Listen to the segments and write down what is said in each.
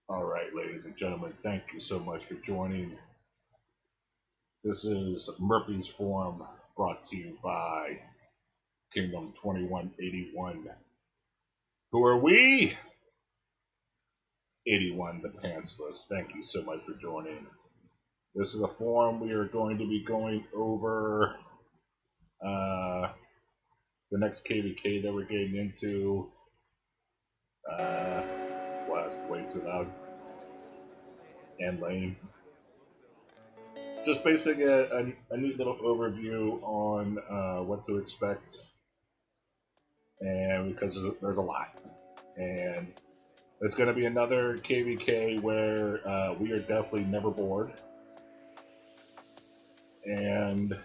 All right, ladies and gentlemen, thank you so much for joining. This is Merpy's Forum brought to you by Kingdom 2181. Who are we? 81, the Pantsless. Thank you so much for joining. This is a forum we are going to be going over uh, the next KVK that we're getting into. Uh, well, that's way too loud and lame. Just basically a neat little overview on what to expect, and because there's a lot, and it's going to be another KVK where we are definitely never bored, and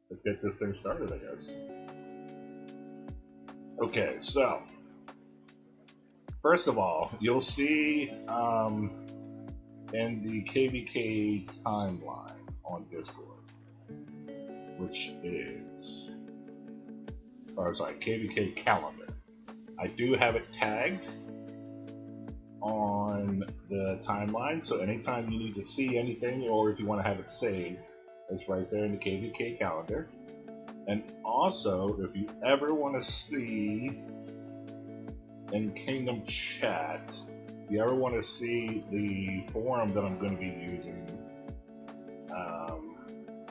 let's get this thing started, I guess. Okay, so first of all, you'll see in the KVK timeline on Discord, which is, or sorry, KVK calendar. I do have it tagged on the timeline, so anytime you need to see anything or if you want to have it saved, it's right there in the KVK calendar. And also, if you ever want to see in Kingdom Chat, if you ever want to see the forum that I'm going to be using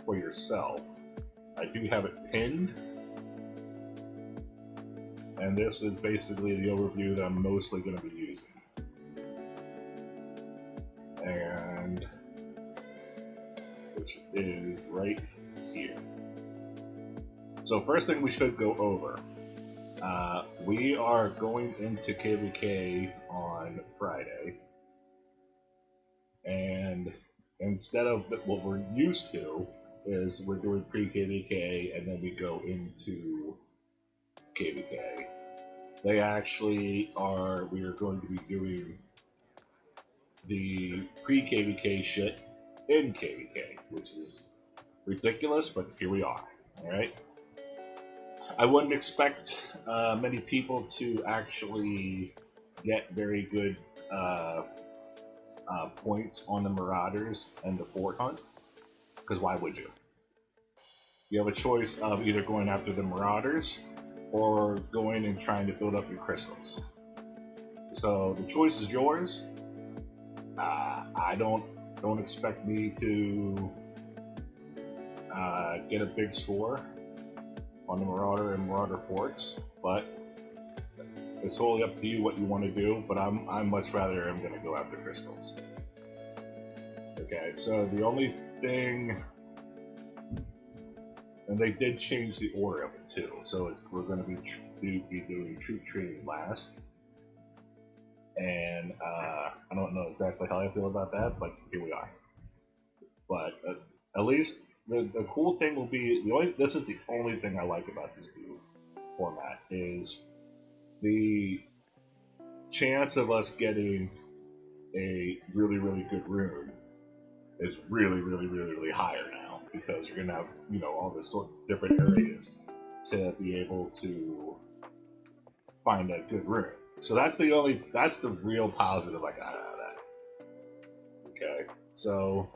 for yourself, I do have it pinned. And this is basically the overview that I'm mostly going to be using. And which is right here. So first thing we should go over. We are going into KVK on Friday. And instead of what we're used to, is we're doing pre-KVK and then we go into KVK. They actually are, we are going to be doing the pre-KVK shit in KVK, which is ridiculous, but here we are. All right. I wouldn't expect many people to actually get very good points on the Marauders and the Fort Hunt, because why would you? You have a choice of either going after the Marauders or going and trying to build up your crystals. So the choice is yours. I don't expect me to get a big score on the Marauder and Marauder forts, but it's totally up to you what you want to do. But I'm much rather I'm going to go after crystals. Okay, so the only thing, and they did change the order of it too. So we're going to be doing troop training last. And I don't know exactly how I feel about that, but here we are. But at least the cool thing will be this is the only thing I like about this new format is the chance of us getting a really good rune is really higher now, because you're gonna have all this sort of different areas to be able to find a good rune. So that's the real positive I got out of that. Okay, so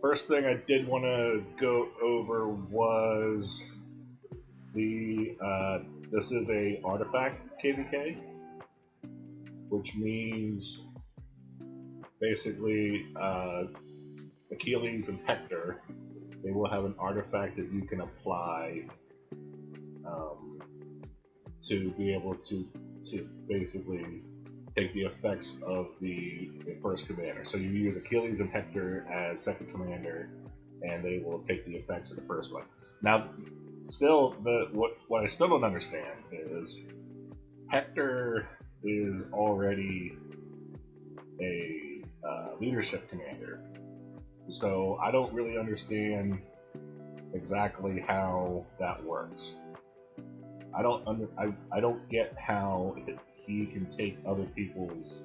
first thing I did want to go over was the this is a artifact KVK, which means basically Achilles and Hector, they will have an artifact that you can apply to be able to basically take the effects of the first commander. So you use Achilles and Hector as second commander, and they will take the effects of the first one. Now, still, what I still don't understand is Hector is already a leadership commander, so I don't really understand exactly how that works. I don't get how he can take other people's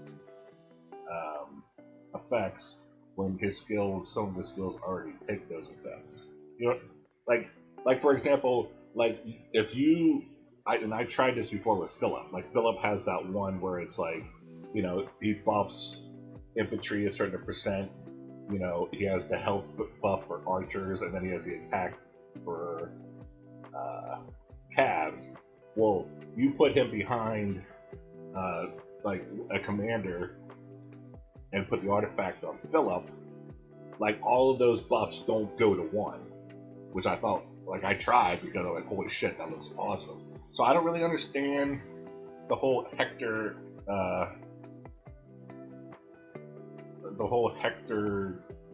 effects when some of his skills already take those effects. Like for example, like if you, I tried this before with Philip. Like Philip has that one where it's like he buffs infantry a certain percent. He has the health buff for archers, and then he has the attack for calves. Well, you put him behind like a commander and put the artifact on Philip, like all of those buffs don't go to one, which I thought, like I tried because I'm like, holy shit, that looks awesome. So I don't really understand the whole Hector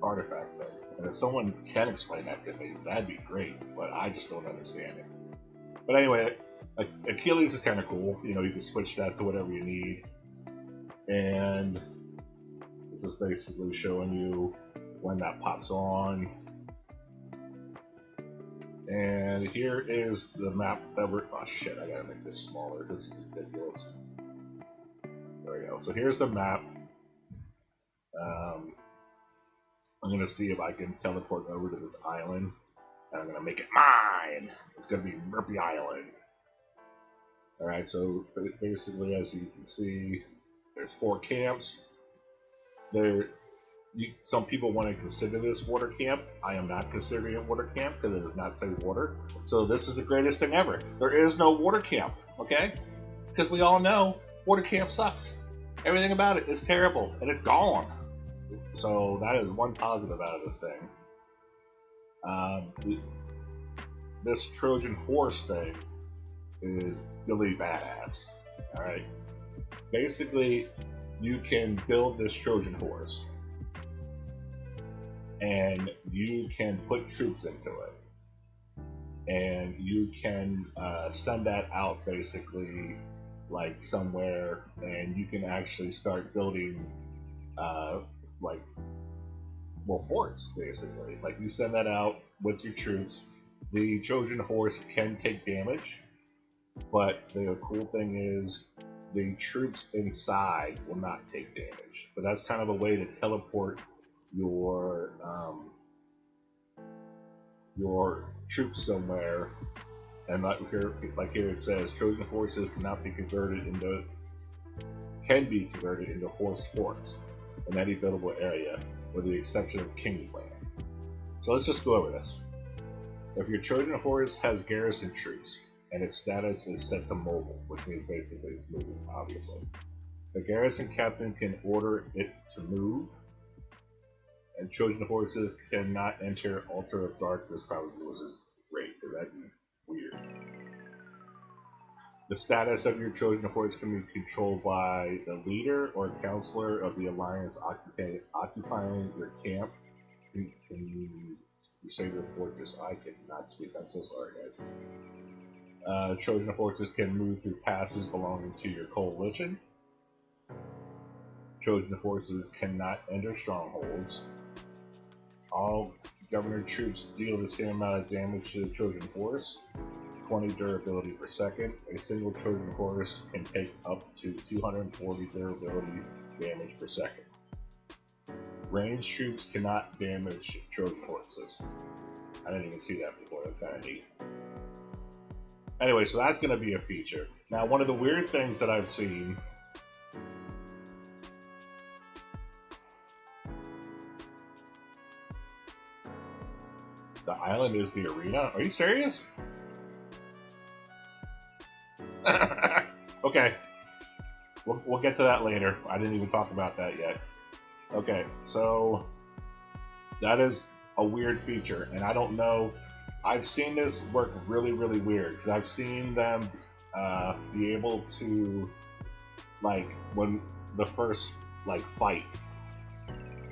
artifact thing. And if someone can explain that to me, that'd be great, but I just don't understand it. But anyway, Achilles is kind of cool. You can switch that to whatever you need. And this is basically showing you when that pops on. And here is the map that we're... Oh shit, I gotta make this smaller. This is ridiculous. There we go. So here's the map. I'm gonna see if I can teleport over to this island. And I'm gonna make it mine! It's gonna be Merpy Island. Alright, so basically, as you can see, there's 4 camps. Some people want to consider this water camp. I am not considering it water camp because it does not say water. So this is the greatest thing ever. There is no water camp, okay? Because we all know water camp sucks. Everything about it is terrible, and it's gone. So that is one positive out of this thing. This Trojan horse thing is really badass. Alright. Basically, you can build this Trojan horse. And you can put troops into it. And you can send that out basically like somewhere, and you can actually start building forts basically. Like you send that out with your troops. The Trojan horse can take damage, but the cool thing is the troops inside will not take damage. But that's kind of a way to teleport your troops somewhere. And like here it says, Trojan horses can be converted into horse forts in any buildable area, with the exception of Kingsland. So let's just go over this. If your Trojan horse has garrison troops and its status is set to mobile, which means basically it's moving, obviously, the garrison captain can order it to move, and Trojan horses cannot enter Altar of Darkness provinces, which is great, because that'd be weird. The status of your Trojan horse can be controlled by the leader or counselor of the alliance occupying your camp. Can you save your fortress? I cannot speak. I'm so sorry, guys. Trojan horses can move through passes belonging to your coalition. Trojan horses cannot enter strongholds. All governor troops deal the same amount of damage to the Trojan horse, 20 durability per second. A single Trojan horse can take up to 240 durability damage per second. Ranged troops cannot damage Trojan horses. I didn't even see that before. That's kind of neat. Anyway, so that's going to be a feature. Now, one of the weird things that I've seen... The island is the arena? Are you serious? Okay. We'll get to that later. I didn't even talk about that yet. Okay, so that is a weird feature, and I don't know. I've seen this work really, really weird, because I've seen them be able to, like, when the first, like, fight,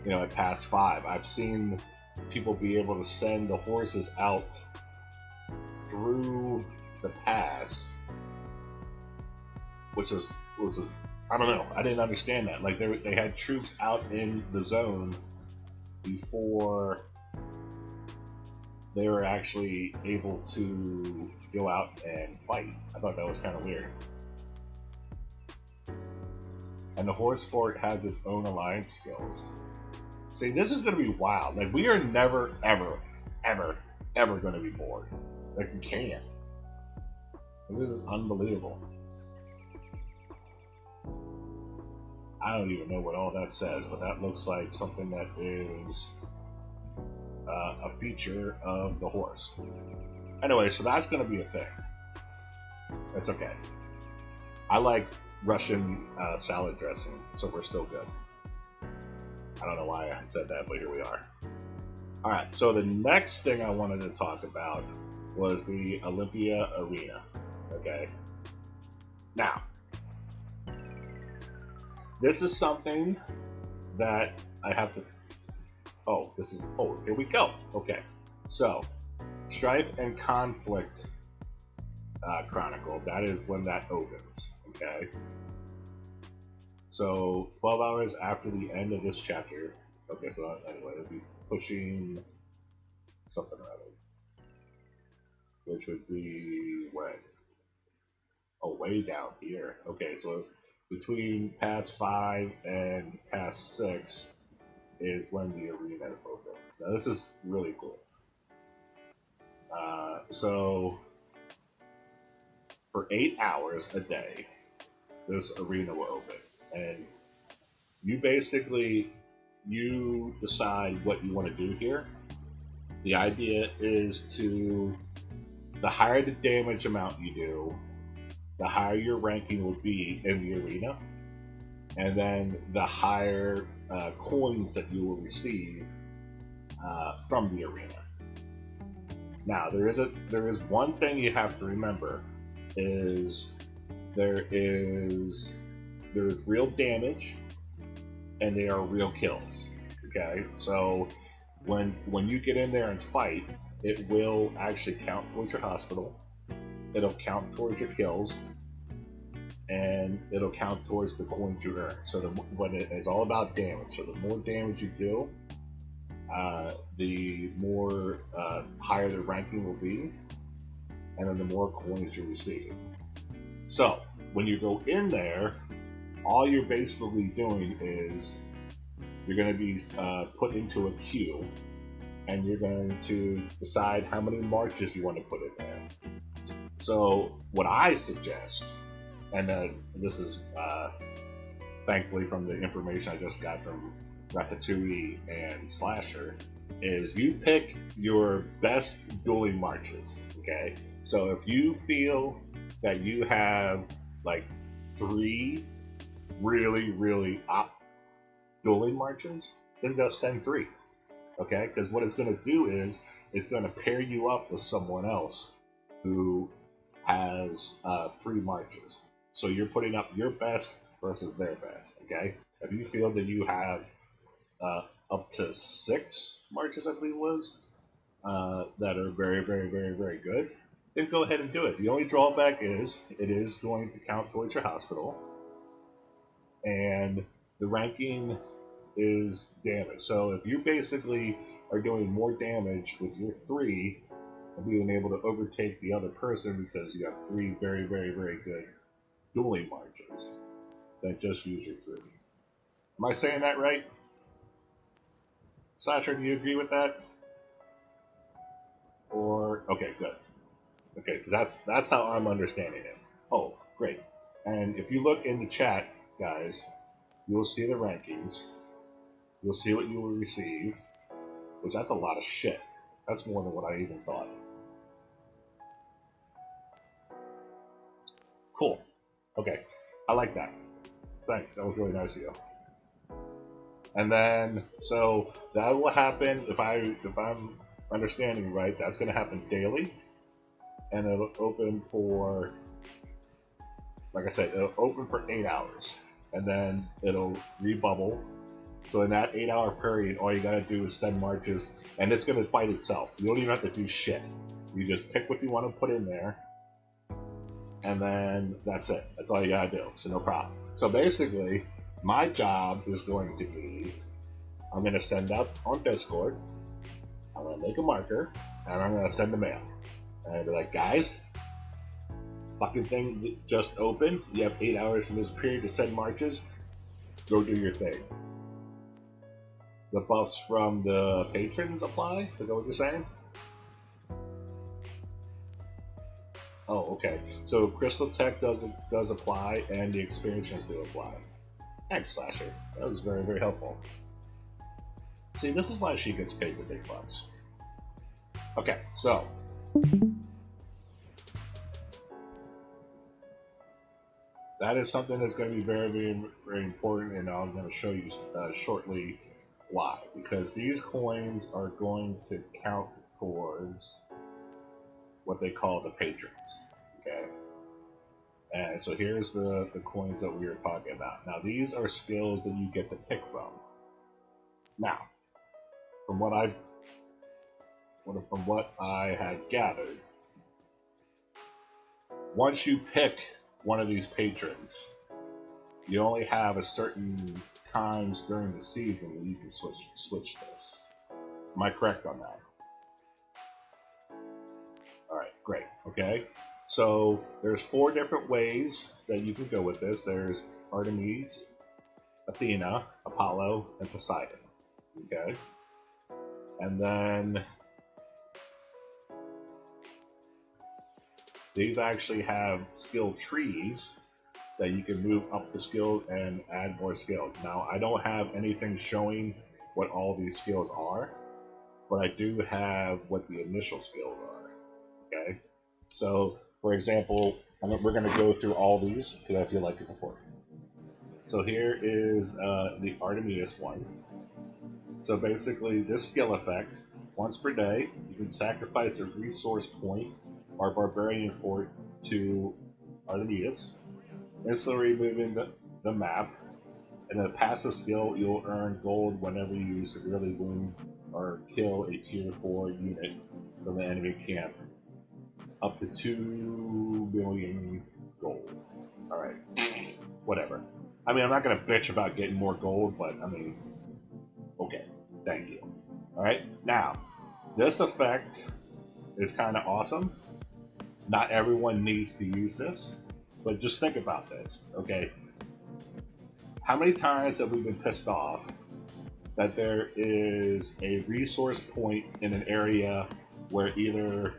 at Pass 5, I've seen people be able to send the horses out through the pass, which was I don't know. I didn't understand that. Like they had troops out in the zone before they were actually able to go out and fight. I thought that was kind of weird. And the horse fort has its own alliance skills. See, this is going to be wild. Like, we are never, ever, ever, ever going to be bored. Like, we can't. This is unbelievable. I don't even know what all that says, but that looks like something that is a feature of the horse. Anyway, so that's going to be a thing. That's okay. I like Russian salad dressing, so we're still good. I don't know why I said that, but here we are. All right, so the next thing I wanted to talk about was the Olympia Arena. Okay. Now, this is something that I have to. Oh, here we go. Okay. So, Strife and Conflict Chronicle. That is when that opens. Okay. So 12 hours after the end of this chapter. Okay, so anyway, it'll be pushing something or other, which would be when? Oh, way down here. Okay, so between past 5 and past 6 is when the arena opens. Now this is really cool. So for 8 hours a day, this arena will open, and you basically decide what you want to do here. The idea is the higher the damage amount you do, the higher your ranking will be in the arena, and then the higher coins that you will receive from the arena. Now there is one thing you have to remember is there's real damage and there are real kills. Okay, so when you get in there and fight, it will actually count towards your hospital. It'll count towards your kills, and it'll count towards the coins you earn. So when it's all about damage, so the more damage you do, the more higher the ranking will be, and then the more coins you receive. So when you go in there, all you're basically doing is you're going to be put into a queue, and you're going to decide how many marches you want to put in there. So what I suggest, and this is thankfully from the information I just got from Ratatouille and Slasher, is you pick your best dueling marches. Okay, so if you feel that you have like 3 really dueling marches, then just send 3. Okay, because what it's going to do is it's going to pair you up with someone else who has 3 marches. So you're putting up your best versus their best. Okay, if you feel that you have up to 6 marches, I believe it was, that are very good, then go ahead and do it. The only drawback is it is going to count towards your hospital, and the ranking is damage. So if you basically are doing more damage with your 3 and being able to overtake the other person because you have 3 very good dueling marches, then just use your 3. Am I saying that right? Sasha, do you agree with that? Or okay, good. Okay, because that's how I'm understanding it. Oh, great. And if you look in the chat, guys, you'll see the rankings. You'll see what you will receive, which that's a lot of shit. That's more than what I even thought. Cool. Okay, I like that. Thanks. That was really nice of you. And then, so that will happen if I'm understanding right. That's going to happen daily, and it'll open for, like I said, it'll open for 8 hours, and then it'll rebubble. So in that 8-hour period, all you got to do is send marches, and it's going to fight itself. You don't even have to do shit. You just pick what you want to put in there, and then that's it. That's all you got to do. So no problem. So basically, my job is going to be, I'm going to send out on Discord, I'm going to make a marker, and I'm going to send a mail. And I'll be like, guys, fucking thing just opened. You have 8 hours from this period to send marches. Go do your thing. The buffs from the patrons apply? Is that what you're saying? Oh, okay. So Crystal Tech does apply, and the expansions do apply. Thanks, Slasher. That was very, very helpful. See, this is why she gets paid the big bucks. Okay, so that is something that's going to be very, very, very important, and I'm going to show you shortly why. Because these coins are going to count towards what they call the patrons. Okay, and so here's the coins that we were talking about. Now these are skills that you get to pick from. Now, from what I had gathered, once you pick one of these patrons, you only have a certain times during the season that you can switch this. Am I correct on that? All right, great. Okay, so there's 4 different ways that you can go with this. There's Artemis, Athena, Apollo, and Poseidon. Okay, and then these actually have skill trees that you can move up the skill and add more skills. Now, I don't have anything showing what all these skills are, but I do have what the initial skills are. Okay, so for example, we're going to go through all these because I feel like it's important. So here is the Artemis one. So basically, this skill effect, once per day, you can sacrifice a resource point or barbarian fort to Artemis, instantly removing the map. And a passive skill, you'll earn gold whenever you severely wound or kill a tier 4 unit from the enemy camp. Up to 2 million gold. Alright. Whatever. I mean, I'm not going to bitch about getting more gold, but I mean, okay. Thank you. Alright. Now, this effect is kind of awesome. Not everyone needs to use this, but just think about this, okay? How many times have we been pissed off that there is a resource point in an area where either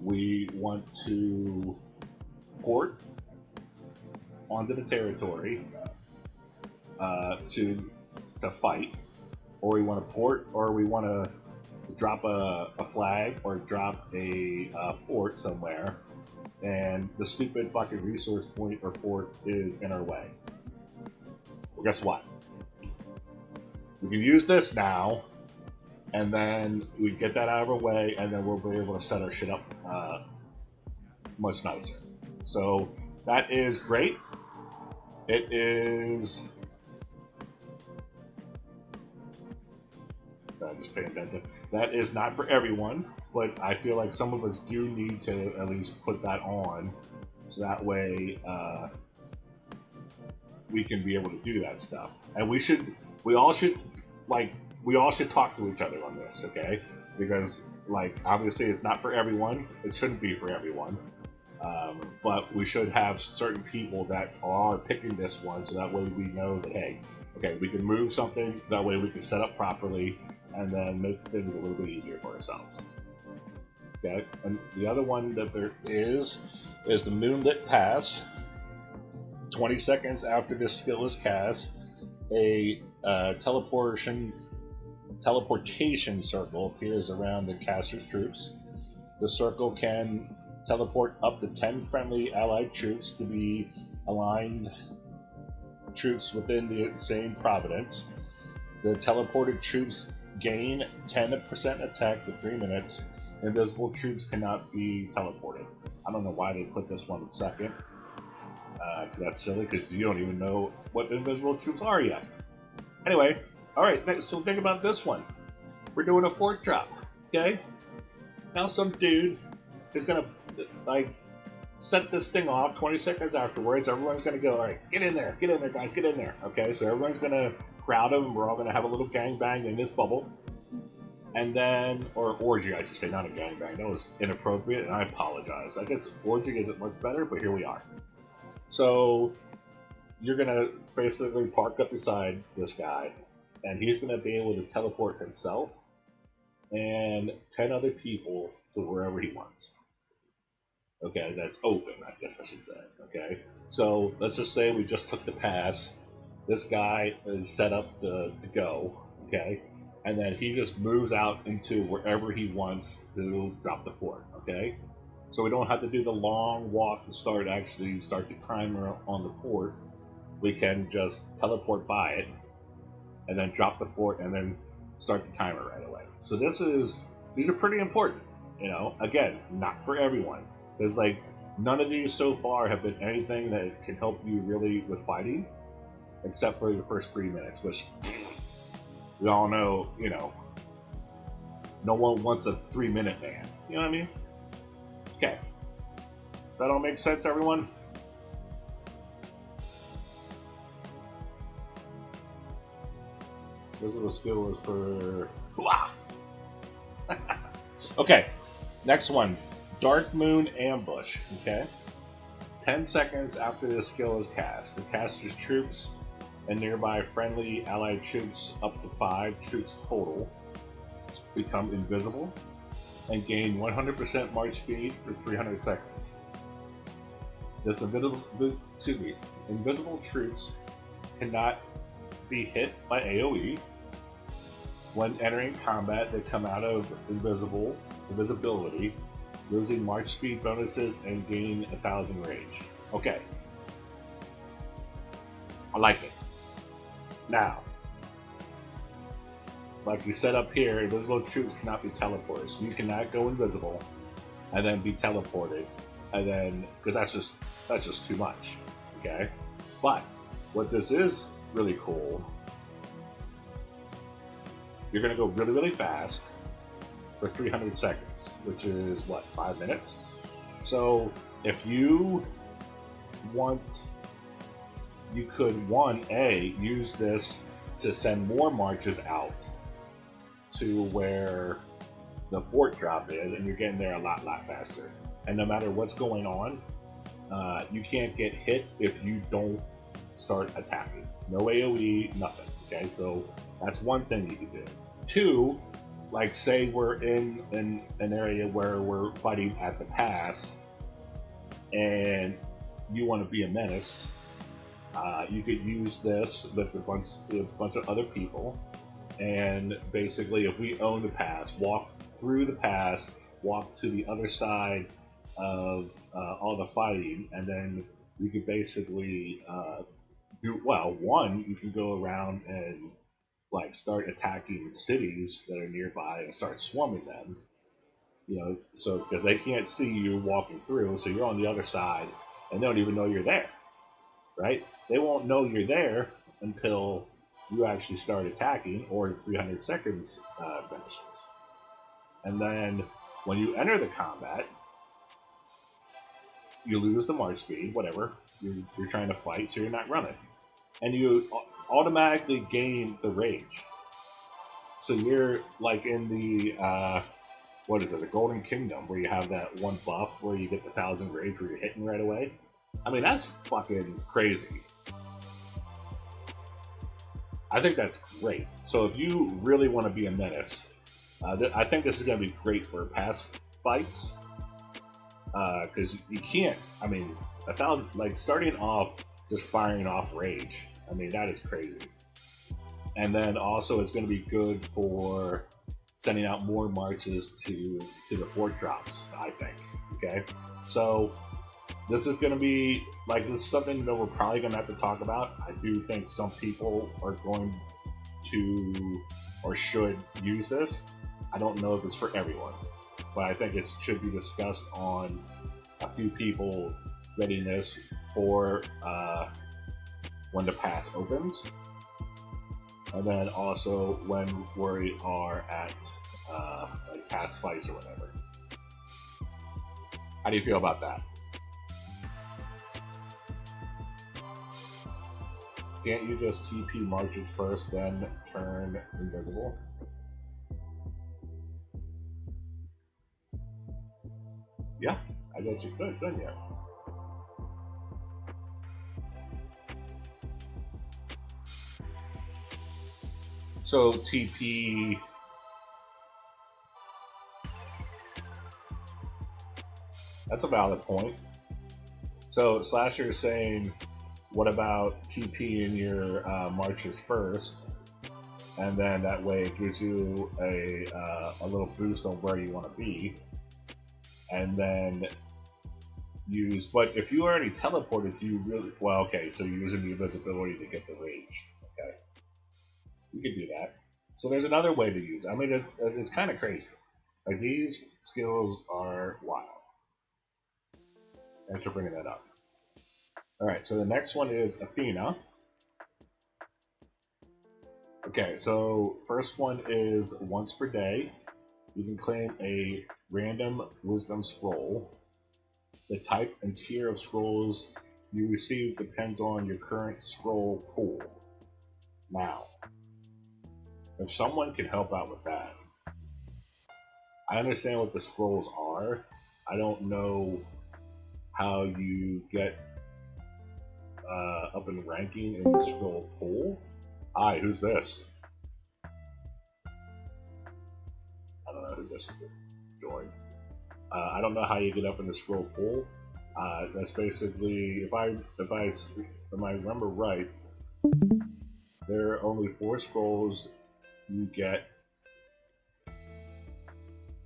we want to port onto the territory to fight, or we want to port, or we want to drop a flag or drop a fort somewhere, and the stupid fucking resource point or fort is in our way. Well, guess what? We can use this now, and then we get that out of our way, and then we'll be able to set our shit up much nicer. So that is great. It is. I'm just paying attention. That is not for everyone, but I feel like some of us do need to at least put that on, so that way we can be able to do that stuff. And we all should talk to each other on this, okay? Because like obviously it's not for everyone. It shouldn't be for everyone. But we should have certain people that are picking this one, so that way we know that hey, okay, we can move something. That way we can set up properly, and then make things a little bit easier for ourselves. Okay, and the other one that there is the Moonlit Pass. 20 seconds after this skill is cast, a teleportation circle appears around the caster's troops. The circle can teleport up to 10 friendly allied troops to be aligned troops within the same province. The teleported troops gain 10% attack for 3 minutes. Invisible troops cannot be teleported. I don't know why they put this one in second. Cause that's silly, because you don't even know what invisible troops are yet. Anyway, alright, so think about this one. We're doing a fort drop, okay? Now some dude is gonna, like, set this thing off 20 seconds afterwards. Everyone's gonna go, alright, get in there, guys, get in there. Okay, so everyone's gonna crowd him, and we're all gonna have a little gangbang in this bubble. And then, or orgy, I should say, not a gangbang. That was inappropriate, and I apologize. I guess orgy isn't much better, but here we are. So you're gonna basically park up beside this guy, and he's gonna be able to teleport himself and 10 other people to wherever he wants. Okay, that's open, I guess I should say. Okay, so let's just say we just took the pass This guy is set up to go, okay? And then he just moves out into wherever he wants to drop the fort, okay? So we don't have to do the long walk to start the timer on the fort. We can just teleport by it and then drop the fort and then start the timer right away. So these are pretty important. Again, not for everyone. There's like none of these so far have been anything that can help you really with fighting, except for the first 3 minutes, which we all know. No one wants a 3-minute ban. You know what I mean? Okay. Does that all make sense, everyone? This little skill is for. Okay, next one. Dark Moon Ambush. Okay. 10 seconds after this skill is cast, the caster's troops and nearby friendly allied troops, up to 5 troops total, become invisible and gain 100% march speed for 300 seconds. This invisible troops cannot be hit by AoE. When entering combat, they come out of invisibility, losing march speed bonuses and gaining 1,000 rage. Okay. I like it. Now, like we said up here, invisible troops cannot be teleported. So you cannot go invisible and then be teleported, and then because that's just too much. Okay. But what this is really cool, you're gonna go really, really fast for 300 seconds, which is what, 5 minutes? So if you want, you could use this to send more marches out to where the fort drop is, and you're getting there a lot faster. And no matter what's going on, you can't get hit if you don't start attacking. No AoE, nothing. Okay, so that's one thing you can do. 2, like say we're in an area where we're fighting at the pass, and you want to be a menace. You could use this with a bunch of other people, and basically, if we own the pass, walk through the pass, walk to the other side of all the fighting, and then you could basically you can go around and like start attacking cities that are nearby and start swarming them. So because they can't see you walking through, so you're on the other side, and they don't even know you're there, right? They won't know you're there until you actually start attacking, or 300 seconds finishes. And then when you enter the combat, you lose the march speed, whatever. You're trying to fight, so you're not running. And you automatically gain the rage. So you're like in the, the Golden Kingdom, where you have that one buff where you get the 1,000 rage where you're hitting right away. I mean, that's fucking crazy. I think that's great. So if you really want to be a menace, I think this is going to be great for past fights. Because you can't, 1,000, like starting off just firing off rage. I mean, that is crazy. And then also it's going to be good for sending out more marches to the fort drops, I think. Okay? So this is going to be, this is something that we're probably going to have to talk about. I do think some people are going to, or should, use this. I don't know if it's for everyone, but I think it should be discussed on a few people getting this for when the pass opens, and then also when we are at past fights or whatever. How do you feel about that? Can't you just TP marches first, then turn invisible? Yeah, I guess you could, couldn't you? So TP. That's a valid point. So Slasher is saying what about TP in your marches first, and then that way it gives you a little boost on where you want to be, and then use. But if you already teleported, do you really? Well, okay, so you're using the invisibility to get the rage. Okay, you can do that. So there's another way to use it. I mean, it's kind of crazy. Like these skills are wild. Thanks for bringing that up. All right, so the next one is Athena. Okay, so first one is once per day. You can claim a random wisdom scroll. The type and tier of scrolls you receive depends on your current scroll pool. Now, if someone can help out with that, I understand what the scrolls are. I don't know how you get up in ranking in the scroll pool. Hi, who's this? I don't know who just joined. I don't know how you get up in the scroll pool. That's basically, if I remember right, there are only 4 scrolls you get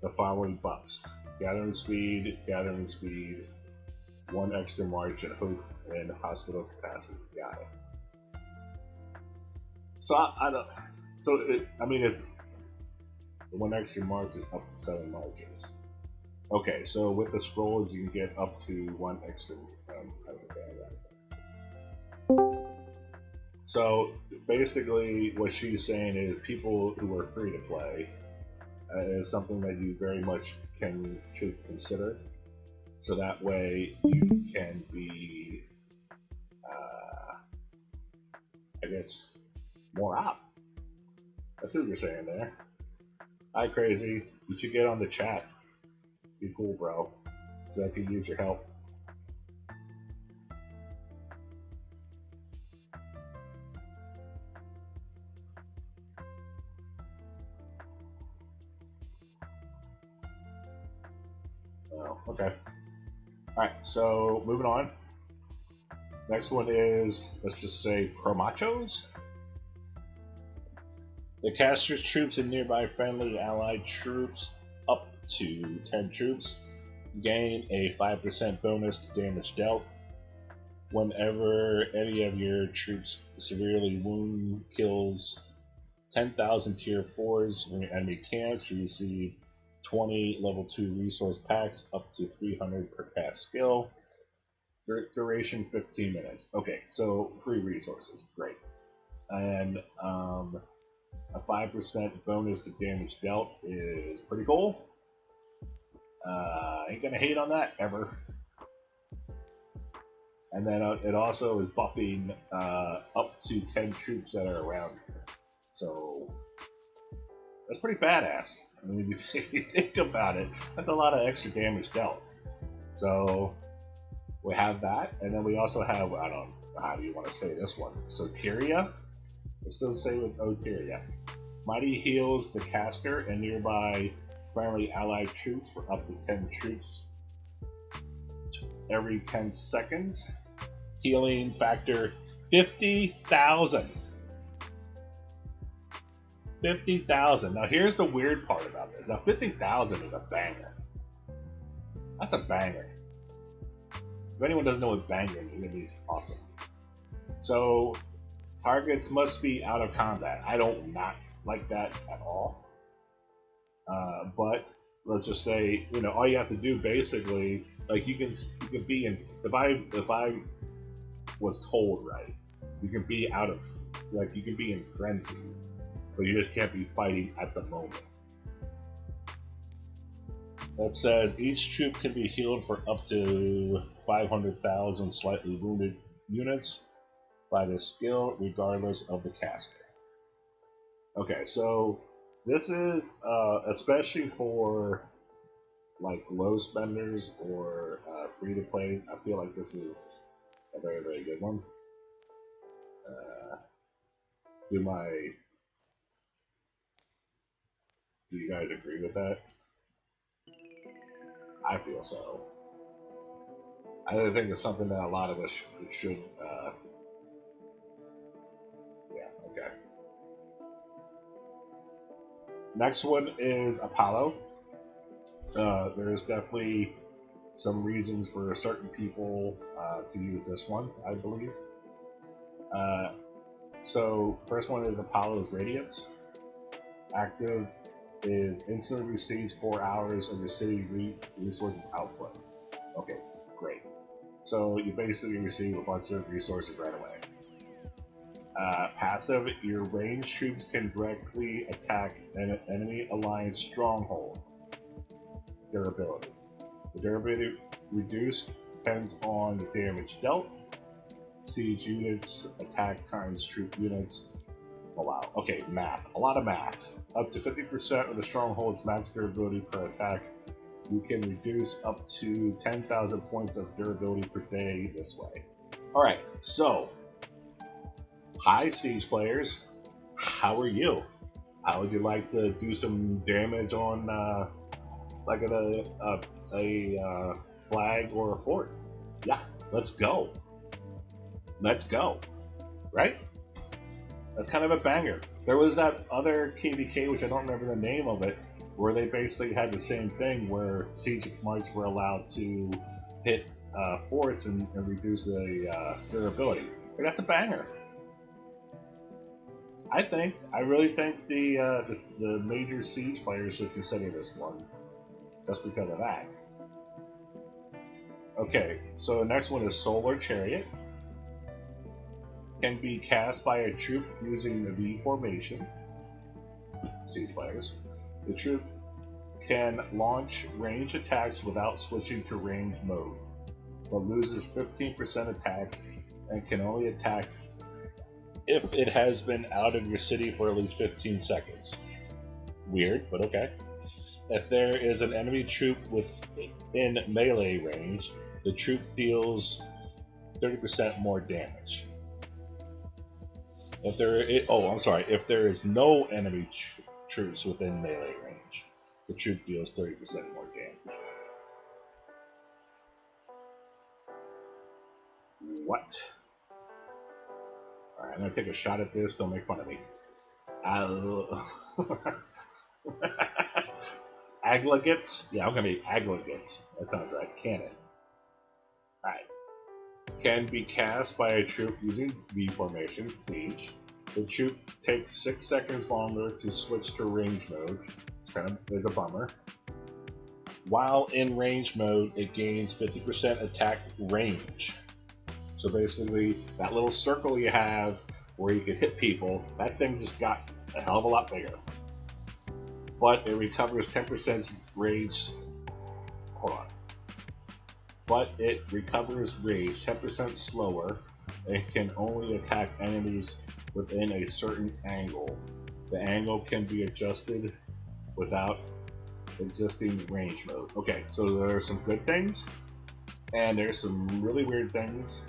the following buffs: gathering speed, 1 extra march, and hope and hospital capacity. Got it. So I don't. So I mean, it's the 1 extra march is up to 7 marches. Okay, so with the scrolls, you can get up to 1 extra. So basically, what she's saying is people who are free to play is something that you very much should consider. So that way you can be, I guess, more up. That's what you're saying there. Hi, Crazy. You should get on the chat. Be cool, bro. So I could use your help. Oh, okay. Alright, so moving on. Next one is, let's just say, Promachos. The caster's troops and nearby friendly allied troops up to 10 troops gain a 5% bonus to damage dealt. Whenever any of your troops severely wound kills 10,000 tier 4s when your enemy camps, you receive 20 level 2 resource packs up to 300 per cast skill. Duration 15 minutes. Okay, so free resources. Great. And a 5% bonus to damage dealt is pretty cool. Ain't gonna hate on that ever. And then it also is buffing up to 10 troops that are around you. So that's pretty badass. I mean, if you think about it, that's a lot of extra damage dealt. So we have that, and then we also have, I don't know how do you want to say this one, Soteria? Let's go say with Oteria. Mighty heals the caster and nearby friendly allied troops for up to 10 troops every 10 seconds. Healing factor 50,000. 50,000. Now here's the weird part about this. Now 50,000 is a banger. That's a banger. If anyone doesn't know what banger means, it means awesome. So targets must be out of combat. I don't not like that at all. But let's just say, all you have to do basically, like you can be in. If I was told right, you can be you can be in frenzy, but you just can't be fighting at the moment. That says each troop can be healed for up to 500,000 slightly wounded units by this skill, regardless of the caster. Okay, so this is especially for like low spenders or free to plays. I feel like this is a very, very good one. Do you guys agree with that? I feel so. I think it's something that a lot of us should Okay. Next one is Apollo. There's definitely some reasons for certain people to use this one, I believe. Uh, so, first one is Apollo's Radiance. Active is instantly receives 4 hours of your city resources output. Okay, great. So you basically receive a bunch of resources right away. Passive, your ranged troops can directly attack an enemy alliance stronghold. Durability. The durability reduced depends on the damage dealt. Siege units, attack times troop units. Oh wow. Okay, math. A lot of math. Up to 50% of the stronghold's max durability per attack. You can reduce up to 10,000 points of durability per day this way. Alright, so hi Siege players. How are you? How would you like to do some damage on like a flag or a fort? Yeah, let's go. Let's go. Right? That's kind of a banger. There was that other KVK, which I don't remember the name of it, where they basically had the same thing, where siege marks were allowed to hit forts and reduce the durability. And that's a banger. I really think the major siege players should consider this one, just because of that. Okay, so the next one is Solar Chariot. Can be cast by a troop using the V formation. Siege players. The troop can launch ranged attacks without switching to range mode, but loses 15% attack and can only attack if it has been out of your city for at least 15 seconds. Weird, but okay. If there is an enemy troop within melee range, the troop deals 30% more damage. If there is no enemy troops within melee range, the troop deals 30% more damage. What? Alright, I'm gonna take a shot at this. Don't make fun of me. Aggregates? Yeah, I'm gonna be aggregates. That sounds right. Cannon. Alright. Can be cast by a troop using V formation, Siege. The troop takes 6 seconds longer to switch to range mode. It's a bummer. While in range mode, it gains 50% attack range. So basically, that little circle you have where you can hit people, that thing just got a hell of a lot bigger. But it recovers 10% rage. Hold on. But it recovers rage 10% slower and can only attack enemies within a certain angle. The angle can be adjusted without existing range mode. Okay, so there are some good things, and there's some really weird things,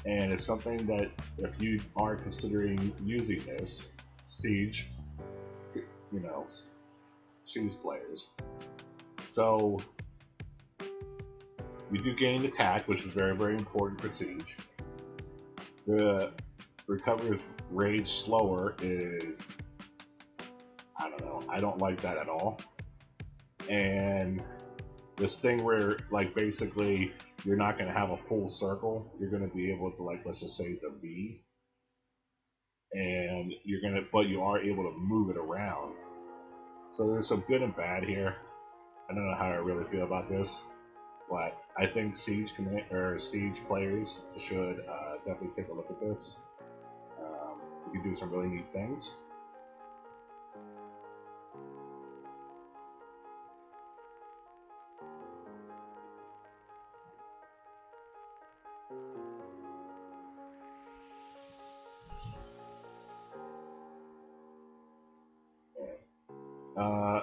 and it's something that if you are considering using this, Siege, Siege players. So you do gain attack, which is very, very important for Siege. The recovers rage slower is, I don't know, I don't like that at all. And this thing where, like, basically you're not going to have a full circle, you're going to be able to, like, let's just say it's a V, and but you are able to move it around. So there's some good and bad here. I don't know how I really feel about this, but I think Siege players should definitely take a look at this. You can do some really neat things.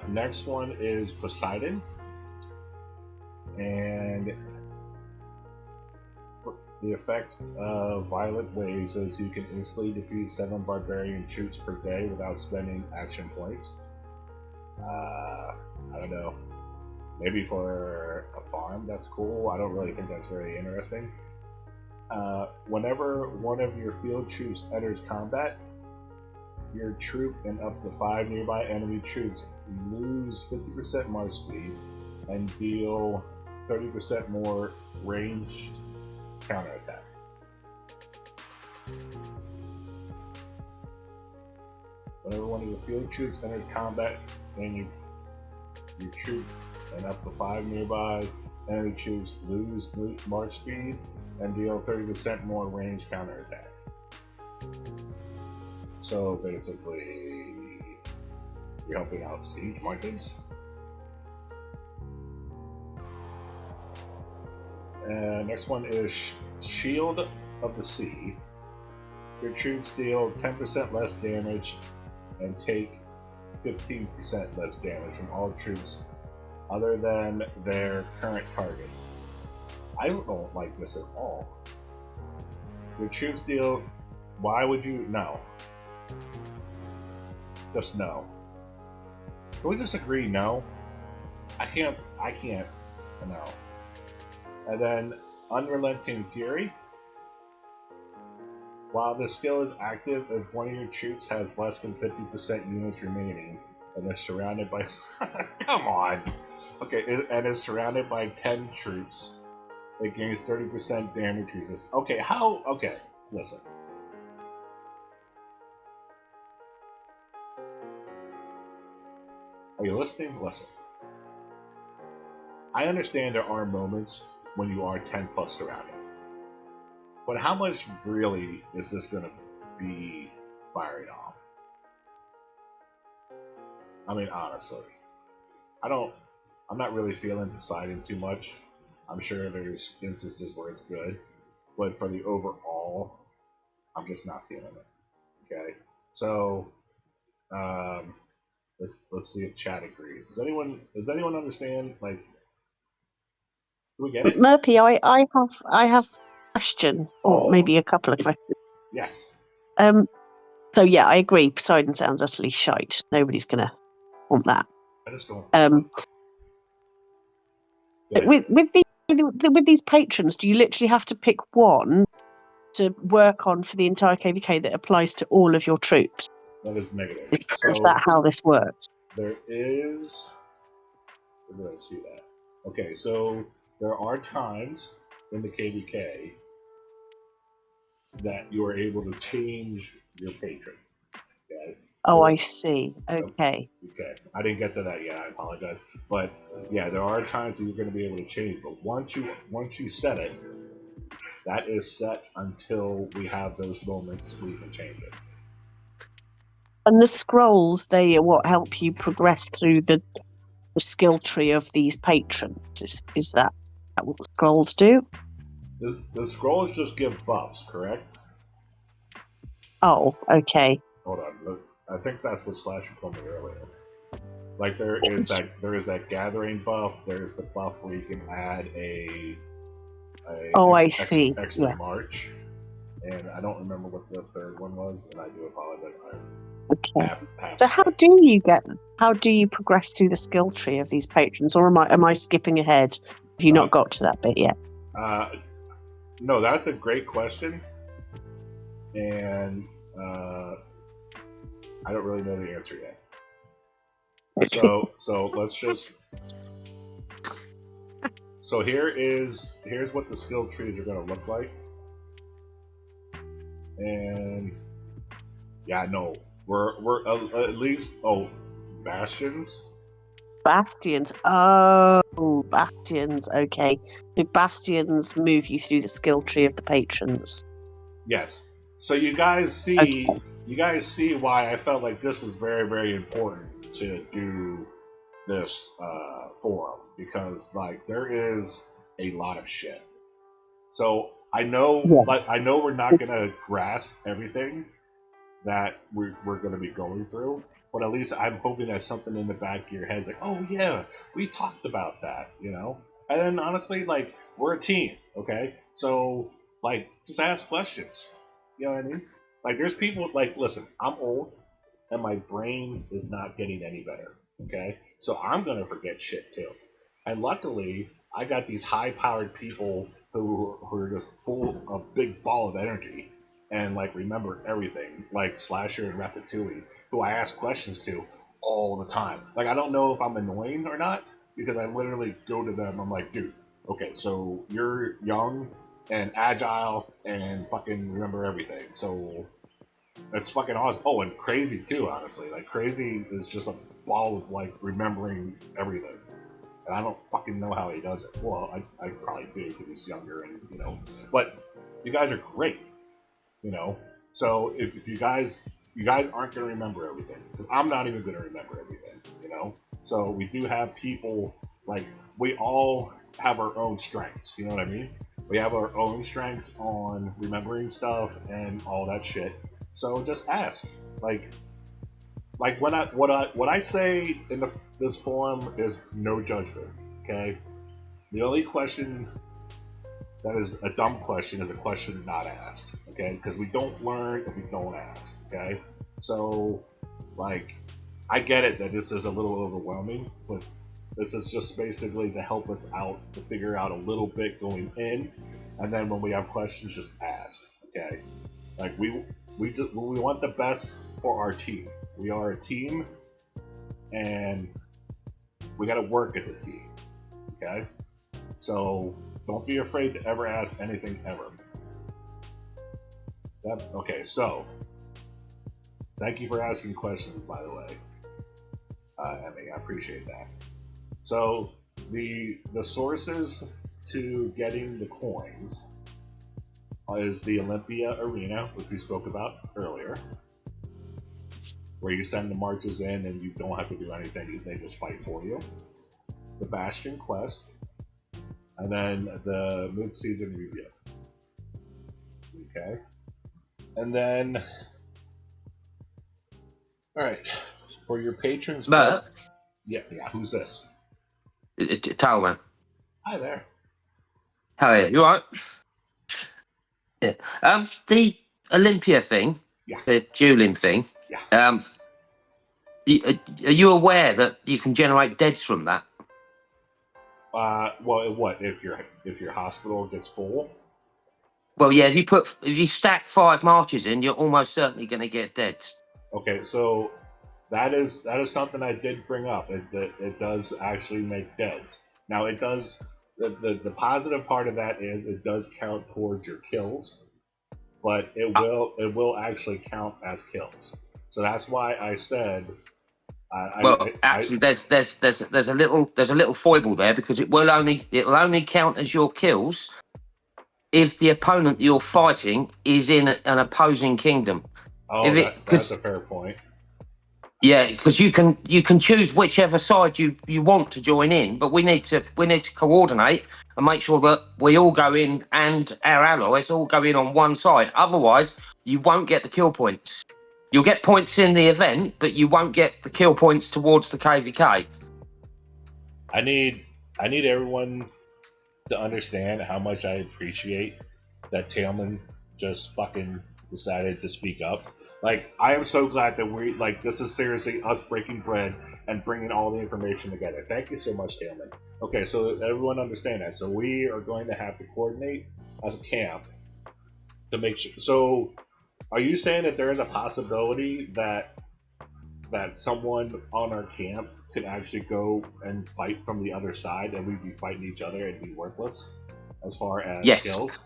Next one is Poseidon, and the effect of violent waves is you can instantly defeat 7 barbarian troops per day without spending action points. I don't know. Maybe for a farm, that's cool. I don't really think that's very interesting. Whenever one of your field troops enters combat, your troop and up to 5 nearby enemy troops lose 50% march speed and deal 30% more ranged counterattack. Whenever one of your field troops enter combat, then your troops and up to 5 nearby enemy troops lose march speed and deal 30% more range counterattack. So basically, you're helping out siege marches. Next one is Shield of the Sea. Your troops deal 10% less damage and take 15% less damage from all troops other than their current target. I don't like this at all. Your troops deal. Why would you? No. Just no. Can we just agree no? I can't. No. And then Unrelenting Fury. While this skill is active, if one of your troops has less than 50% units remaining and is surrounded by come on, okay, and is surrounded by 10 troops, it gains 30% damage resistance. Okay, how? Okay, listen. Are you listening? Listen. I understand there are moments when you are 10 plus surrounded. But how much really is this going to be firing off? I mean, honestly. I'm not really feeling Poseidon too much. I'm sure there's instances where it's good. But for the overall, I'm just not feeling it. Okay? So, let's see if chat agrees. Does anyone understand? Like, do we get it? Merpy, I have a question, or maybe a couple of questions. Yes. So yeah, I agree. Poseidon sounds utterly shite. Nobody's gonna want that. I just don't. With these patrons, do you literally have to pick one to work on for the entire KVK that applies to all of your troops? That is negative. Is that how this works? There is. Where did I see that? Okay, so there are times in the KVK that you are able to change your patron. Okay. Oh, I see. Okay. Okay. I didn't get to that yet. I apologize. But yeah, there are times that you're going to be able to change. But once you set it, that is set until we have those moments we can change it. And the scrolls, they are what help you progress through the skill tree of these patrons. Is that what the scrolls do? The scrolls just give buffs, correct? Oh, okay. Hold on. Look, I think that's what Slasher told me earlier. Like there is that gathering buff. There's the buff where you can add a extra march, and I don't remember what the third one was, and I do apologize. Okay. So how do you progress through the skill tree of these patrons, or am I skipping ahead? Have you not got to that bit yet? No, that's a great question, and I don't really know the answer yet. So let's just. So here's what the skill trees are going to look like, and yeah, no, we're at least bastions. Bastions. Oh, bastions. Okay, the bastions move you through the skill tree of the patrons. Yes. So you guys see why I felt like this was very, very important to do this forum, because like there is a lot of shit. So I know we're not gonna grasp everything that we're gonna be going through, but at least I'm hoping that something in the back of your head's like, oh yeah, we talked about that, you know? And then honestly, like, we're a team, okay? So like just ask questions. You know what I mean? Like there's people like, listen, I'm old and my brain is not getting any better. Okay? So I'm gonna forget shit too. And luckily I got these high powered people who are just full of big ball of energy. and like remember everything, like Slasher and Ratatouille, who I ask questions to all the time. Like I don't know if I'm annoying or not because I literally go to them. I'm like, dude, okay, so you're young and agile and fucking remember everything. So that's fucking awesome. Oh, and crazy too, honestly. Like crazy is just a ball of like remembering everything. And I don't fucking know how he does it. Well, I probably do because he's younger and but you guys are great, you know. So if you guys aren't gonna remember everything because I'm not even gonna remember everything, you know. So we do have people like we all have our own strengths. You know what I mean? We have our own strengths on remembering stuff and all that shit. So just ask, like, what I say in this forum is no judgment. Okay, the only question that is a dumb question is a question not asked. Okay, because we don't learn if we don't ask. Okay, so like I get it that this is a little overwhelming, but this is just basically to help us out to figure out a little bit going in, and then when we have questions, just ask. Okay, like we want the best for our team. We are a team, and we got to work as a team. Okay, so don't be afraid to ever ask anything ever. Okay, so thank you for asking questions, by the way, Emmy. I appreciate that. So the sources to getting the coins is the Olympia Arena, which we spoke about earlier, where you send the marches in and you don't have to do anything; they just fight for you. The Bastion Quest, and then the mid-season review. Okay, and then all right for your patrons But quest. Yeah. Who's this? Talman, Hi there. how are you? You all right? Yeah. The Olympia thing, Yeah. the dueling thing. Yeah. Are you aware that you can generate deads from that? Well, what if your hospital gets full? Well, yeah. If you stack 5 marches in, you're almost certainly going to get deads. Okay, so that is something I did bring up. It does actually make deads. Now it does the positive part of that is it does count towards your kills, but it will actually count as kills. So that's why I said Well, actually, there's a little foible there because it'll only count as your kills if the opponent you're fighting is in an opposing kingdom. oh If it that's a because fair point. Yeah, because you can choose whichever side you want to join in, but we need to coordinate and make sure that we all go in and our allies all go in on one side. Otherwise, you won't get the kill points. You'll get points in the event, but you won't get the kill points towards the KVK. I need everyone to understand how much I appreciate that Tailman just fucking decided to speak up. Like, I am so glad that this is seriously us breaking bread and bringing all the information together. Thank you so much, Tailman. Okay, so everyone understand that. So we are going to have to coordinate as a camp to make sure. So, are you saying that there is a possibility that someone on our camp could actually go and fight from the other side and we'd be fighting each other and be worthless as far as Yes. kills?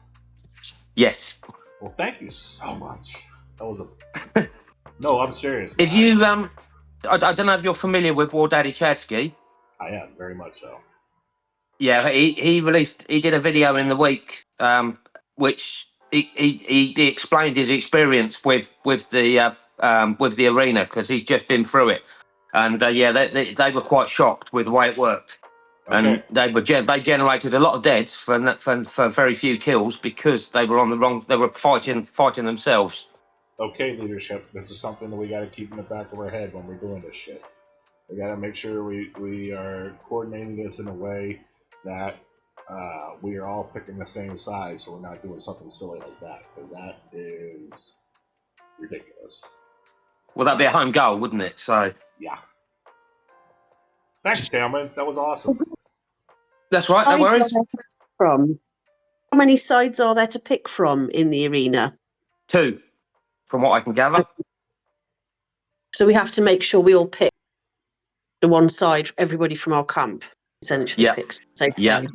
Yes. Well, thank you so much. That was a no. I'm serious. If you I don't know if you're familiar with War Daddy Chadsky. I am very much so. Yeah, he did a video in the week, which he explained his experience with the arena because he's just been through it, and they were quite shocked with the way it worked, Okay. and they generated a lot of deaths for very few kills because they were on the wrong. They were fighting themselves. Okay, leadership. This is something that we got to keep in the back of our head when we're doing this shit. We got to make sure we are coordinating this in a way that we are all picking the same side, so we're not doing something silly like that, because that is ridiculous. Well, that'd be a home goal, wouldn't it? So yeah. Thanks, Talman. That was awesome. That's right. No worries. From how many sides are there to pick from in the arena? 2, from what I can gather. So we have to make sure we all pick the one side. Everybody from our camp essentially Yeah. picks the same Yeah. side.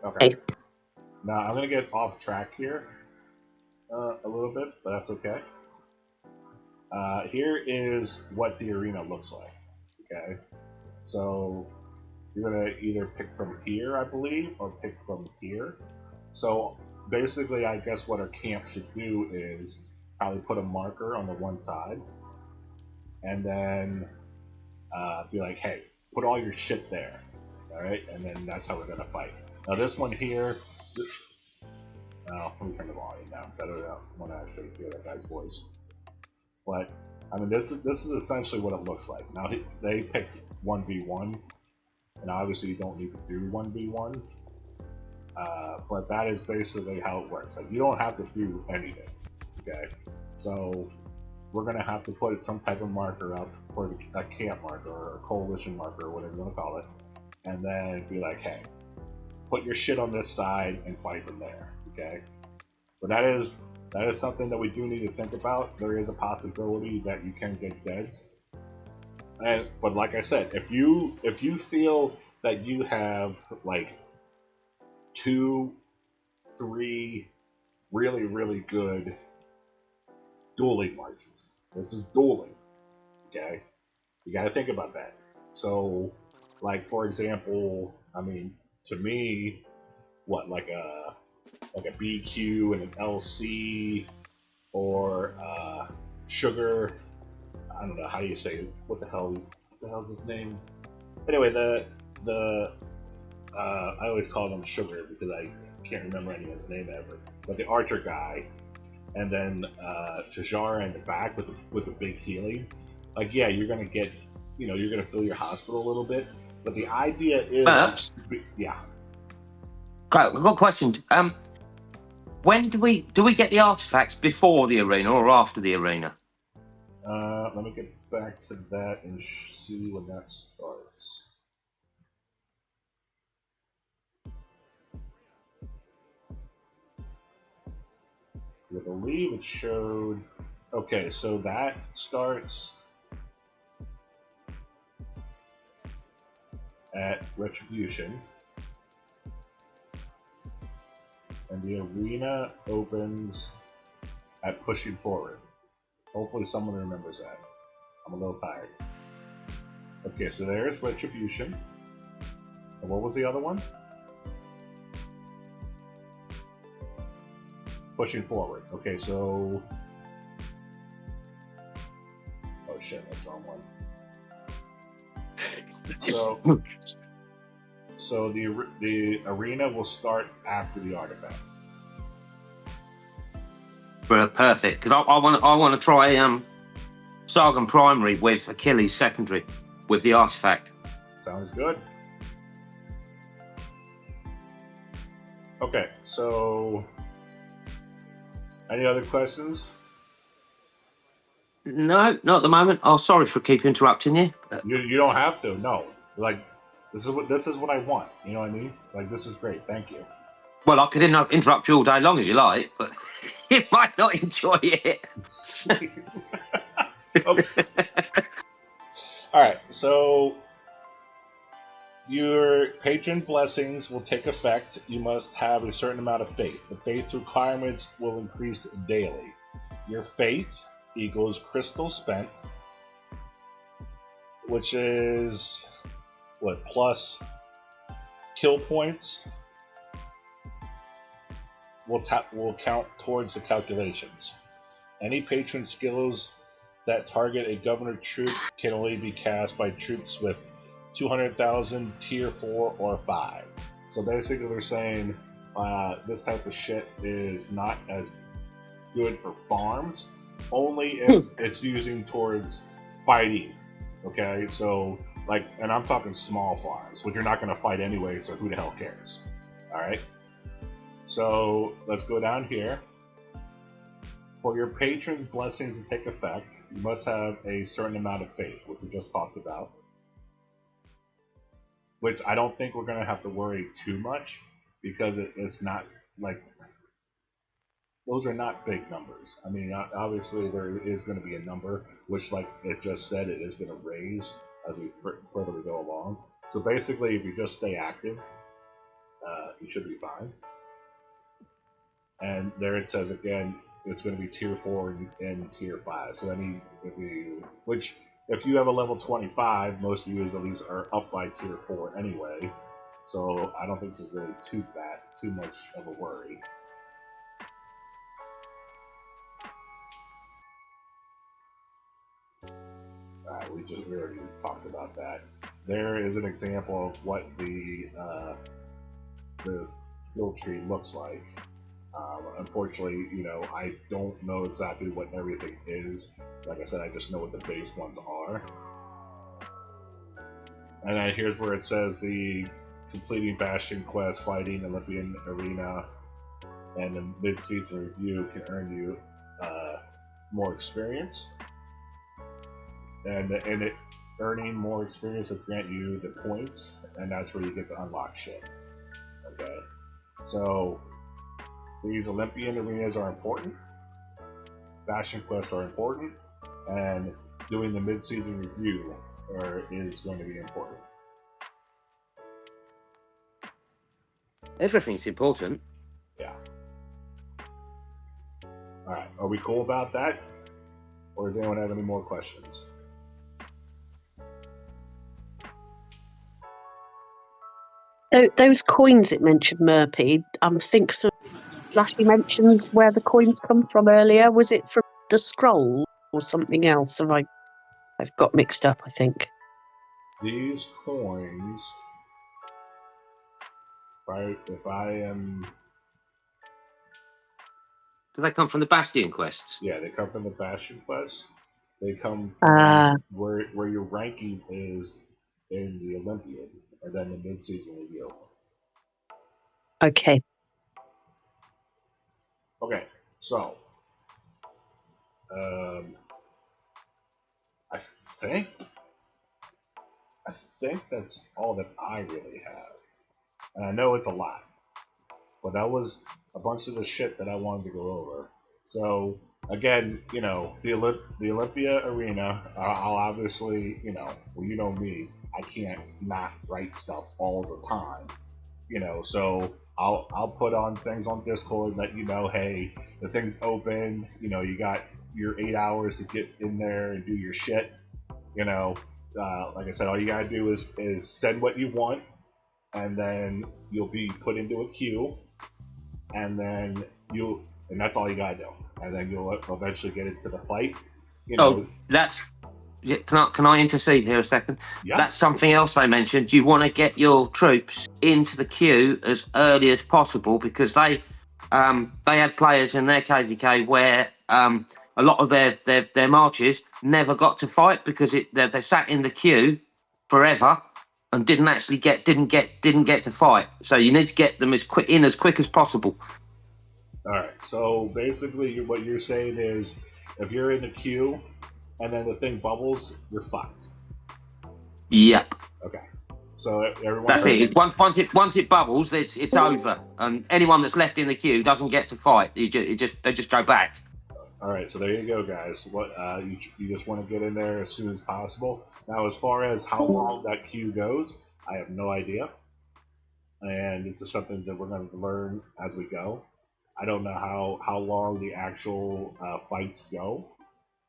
Okay. Now I'm gonna get off track here a little bit, but that's okay. Here is what the arena looks like. Okay, so you're gonna either pick from here, I believe, or pick from here. So basically, I guess what our camp should do is probably put a marker on the one side, and then be like, "Hey, put all your shit there." All right, and then that's how we're gonna fight. Now this one here. Let me turn the volume down because I don't want to actually hear that guy's voice. But I mean, this is essentially what it looks like. Now they picked 1v1, and obviously you don't need to do 1v1. But that is basically how it works. Like you don't have to do anything. Okay, so we're gonna have to put some type of marker up, or a camp marker or a coalition marker, or whatever you want to call it, and then be like, hey, put your shit on this side and fight from there. Okay, but that is something that we do need to think about. There is a possibility that you can get deads, but like I said, if you feel that you have like 2, 3 really really good dueling marches, this is dueling. Okay, you got to think about that. So, like for example, I mean, to me, what like a BQ and an LC or Sugar. I don't know how you say it. What the hell's his name? Anyway, the I always call him Sugar because I can't remember anyone's name ever. But the Archer guy, and then Tajara in the back with the big healing. Like yeah, you're gonna get, you're gonna fill your hospital a little bit. But the idea is, yeah. Okay, we've got a question. When do we get the artifacts, before the arena or after the arena? Let me get back to that and see when that starts. I believe it showed. Okay, so that starts at Retribution, and the arena opens at Pushing Forward. Hopefully someone remembers that. I'm a little tired. Okay, so there's Retribution. And what was the other one? Pushing Forward. Okay, so... Oh shit, that's on one. So the arena will start after the artifact. Perfect. Because I want to try Sargon primary with Achilles secondary with the artifact. Sounds good. Okay, so any other questions? No, not at the moment. Oh, sorry for keep interrupting you. You don't have to. No, like this is what I want. You know what I mean? Like this is great. Thank you. Well, I could interrupt you all day long if you like, but you might not enjoy it. Okay. All right. So your patron blessings will take effect. You must have a certain amount of faith. The faith requirements will increase daily. Your faith equals crystal spent, which is what, plus kill points will count towards the calculations. Any patron skills that target a governor troop can only be cast by troops with 200,000 tier 4 or 5. So basically they're saying this type of shit is not as good for farms, only if it's using towards fighting. Okay, so like, and I'm talking small farms, which you're not going to fight anyway, so who the hell cares? All right, so let's go down here. For your patron's blessings to take effect, you must have a certain amount of faith, which we just talked about, which I don't think we're going to have to worry too much, because it's not like, those are not big numbers. I mean, obviously there is going to be a number, which, like it just said, it is going to raise as we further we go along. So basically, if you just stay active, you should be fine. And there it says again, it's going to be tier 4 and tier 5. So if you have a level 25, most of you at least are up by tier 4 anyway. So I don't think this is really too much of a worry. Alright, we already talked about that. There is an example of what the skill tree looks like. Unfortunately, I don't know exactly what everything is. Like I said, I just know what the base ones are. And then here's where it says the completing Bastion quest, fighting Olympian Arena, and the mid-season review can earn you more experience. And earning more experience will grant you the points, and that's where you get to unlock shit. Okay, so these Olympian arenas are important, Bastion quests are important, and doing the mid-season review is going to be important. Everything's important. Yeah. Alright, are we cool about that? Or does anyone have any more questions? Those coins it mentioned, Merpy, I think so. Flashy mentioned where the coins come from earlier. Was it from the scroll or something else? Have I've got mixed up, I think. These coins, if I am... Do they come from the Bastion quests? Yeah, they come from the Bastion quests. They come from where your ranking is in the Olympiad, and then the mid-season review. Okay. Okay, so I think that's all that I really have, and I know it's a lot, but that was a bunch of the shit that I wanted to go over. So again, the Olympia Arena, I'll obviously, well, you know me, I can't not write stuff all the time, so I'll put on things on Discord, let you know, hey, the thing's open, you got your 8 hours to get in there and do your shit, like I said, all you gotta do is send what you want, and then you'll be put into a queue, and then that's all you gotta do, and then you'll eventually get into the fight. Can I intercede here a second? Yeah. That's something else I mentioned. You want to get your troops into the queue as early as possible, because they had players in their KVK where a lot of their marches never got to fight because they sat in the queue forever and didn't get to fight. So you need to get them as quick as possible. All right. So basically, what you're saying is, if you're in the queue and then the thing bubbles, you're fucked. Yep. Okay. So everyone. That's it. Once it bubbles, it's over, and anyone that's left in the queue doesn't get to fight. They just go back. All right. So there you go, guys. What you just want to get in there as soon as possible. Now, as far as how long that queue goes, I have no idea, and it's just something that we're going to learn as we go. I don't know how long the actual fights go.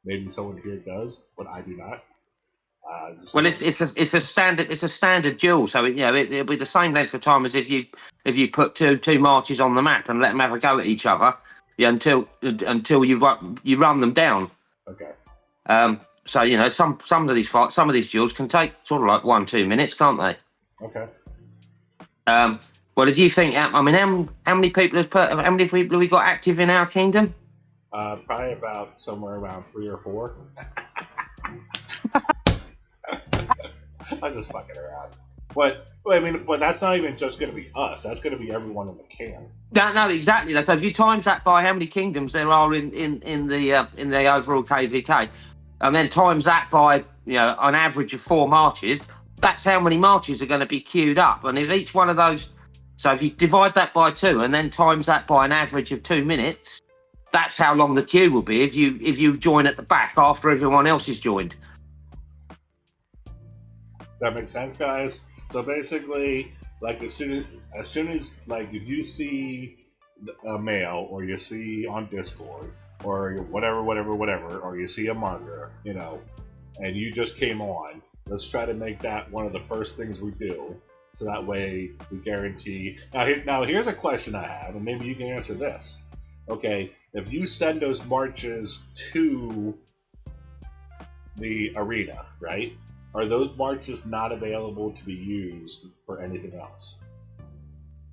Maybe someone here does, but I do not. Well, it's a standard duel, so it'll be the same length of time as if you put two marches on the map and let them have a go at each other, until you run them down. Okay. So some of these fights, some of these duels can take sort of like 1-2 minutes, can't they? Okay. Well, if you think, I mean, how many people have we got active in our kingdom? Probably about somewhere around 3 or 4. I'm just fucking around. But that's not even just going to be us. That's going to be everyone in the camp. No, exactly. So if you times that by how many kingdoms there are in the overall KVK, and then times that by an average of 4 marches, that's how many marches are going to be queued up. And if each one of those, so if you divide that by 2 and then times that by an average of 2 minutes, that's how long the queue will be if you join at the back after everyone else is joined. That makes sense, guys. So basically, like as soon as like if you see a mail or you see on Discord or whatever, or you see a marker, and you just came on, let's try to make that one of the first things we do. So that way we guarantee. Now here's a question I have, and maybe you can answer this. Okay, if you send those marches to the arena, right? Are those marches not available to be used for anything else?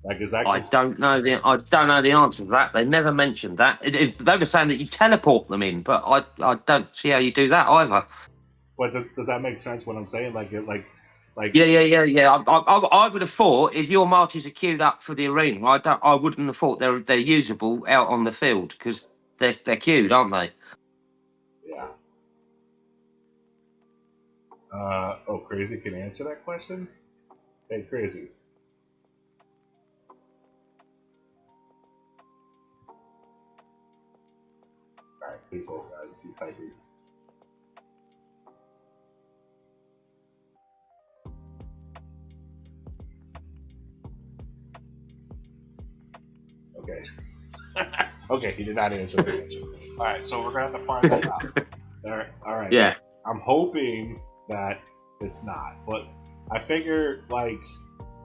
Like, is that? I don't know the answer to that. They never mentioned that. They were saying that you teleport them in, but I don't see how you do that either. But does that make sense? What I'm saying, like. Yeah. I would have thought if your marches are queued up for the arena, I wouldn't have thought they're usable out on the field because they're queued, aren't they? Yeah. Crazy can answer that question. Hey, Crazy. All right, please hold, guys. He's typing. Okay. Okay, he did not answer the answer. All right, so we're gonna have to find that out. All right. Yeah. I'm hoping that it's not, but I figure like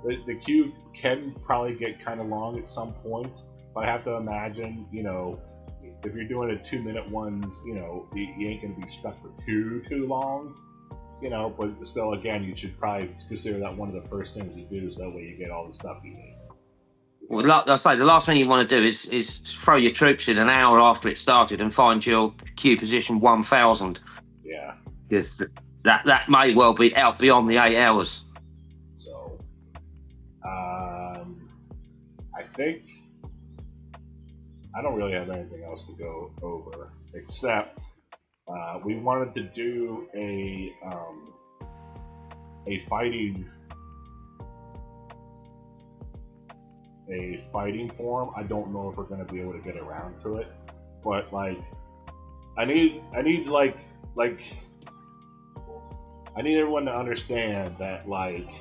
the queue can probably get kind of long at some points. But I have to imagine, if you're doing a 2-minute ones, you ain't gonna be stuck for too long. But still, again, you should probably consider that one of the first things you do, so that way you get all the stuff you need. Well, like I say, the last thing you want to do is throw your troops in an hour after it started and find your queue position 1,000. Yeah. Because that may well be out beyond the 8 hours. So, I think I don't really have anything else to go over except we wanted to do a fighting forum. I don't know if we're going to be able to get around to it, but like I need everyone to understand that like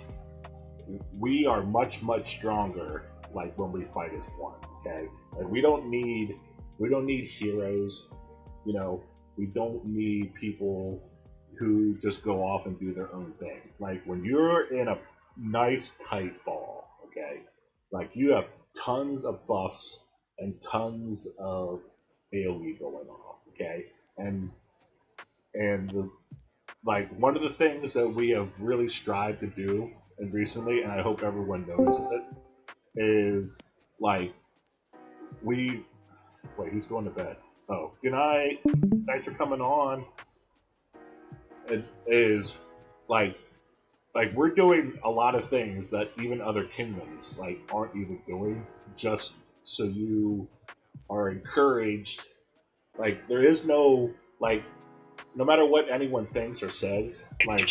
we are much stronger like when we fight as one. Okay, like we don't need heroes. We don't need people who just go off and do their own thing. Like when you're in a nice tight ball, okay, like you have tons of buffs and tons of AoE going off, okay, and like one of the things that we have really strived to do and recently, and I hope everyone notices it, is like wait, who's going to bed? Oh, good night. Thanks for coming on. It is like we're doing a lot of things that even other kingdoms like aren't even doing, just so you are encouraged. Like there is no like no matter what anyone thinks or says, like